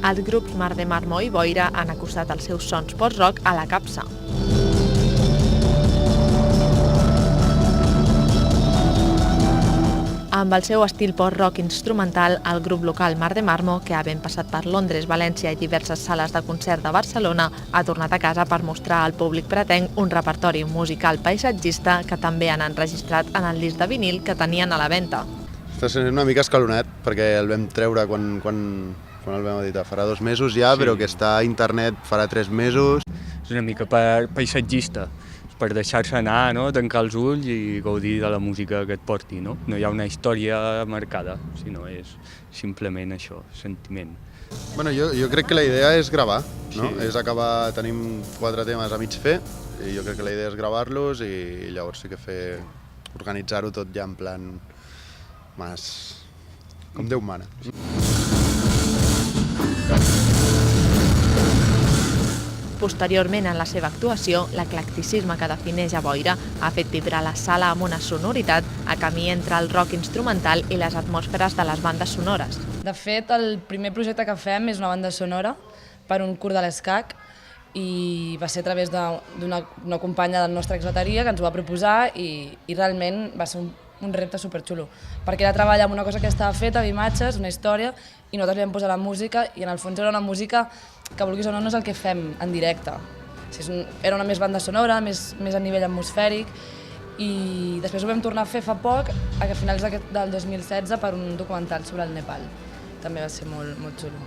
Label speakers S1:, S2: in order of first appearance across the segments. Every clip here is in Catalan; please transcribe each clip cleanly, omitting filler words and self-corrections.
S1: Els grups Mar de Marmo i Boira han acostat els seus sons post-rock a la capsa. Amb el seu estil post-rock instrumental, el grup local Mar de Marmo, que havent passat per Londres, València i diverses sales de concert de Barcelona, ha tornat a casa per mostrar al públic pretenc un repertori musical paisatgista que també han enregistrat en el disc de vinil que tenien a la venda.
S2: Està sent una mica escalonet, perquè el vam treure quan el vam editar. Farà 2 mesos ja, però que està a internet farà 3 mesos.
S3: És una mica paisatgista, per deixar-se anar, tancar els ulls i gaudir de la música que et porti. No hi ha una història marcada, sinó és simplement això, sentiment.
S2: Jo crec que la idea és gravar, és acabar, tenim 4 temes a mig fer, i jo crec que la idea és gravar-los i llavors sí que organitzar-ho tot ja en plan com Déu mana.
S1: Posteriorment, en la seva actuació, l'eclecticisme que defineix a Boira ha fet vibrar la sala amb una sonoritat a camí entre el rock instrumental i les atmosferes de les bandes sonores.
S4: De fet, el primer projecte que fem és una banda sonora per un curt de l'ESCAC i va ser a través d'una companya del nostre exbateria que ens ho va proposar i realment va ser un repte superxulo, perquè era treballar amb una cosa que estava feta, amb imatges, una història, i nosaltres li vam posar la música i en el fons era una música que vulguis o no és el que fem en directe. Era una més banda sonora, més a nivell atmosfèric, i després ho vam tornar a fer fa poc, a finals del 2016, per un documental sobre el Nepal. També va ser molt xulo.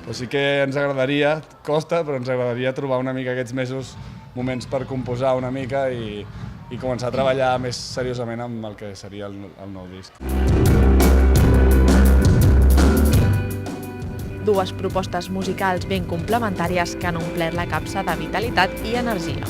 S5: Però sí que ens agradaria, costa, però ens agradaria trobar una mica aquests mesos, moments per composar una mica i començar a treballar més seriosament amb el que seria el nou disc.
S1: Dues propostes musicals ben complementàries que han omplert la capsa de vitalitat i energia.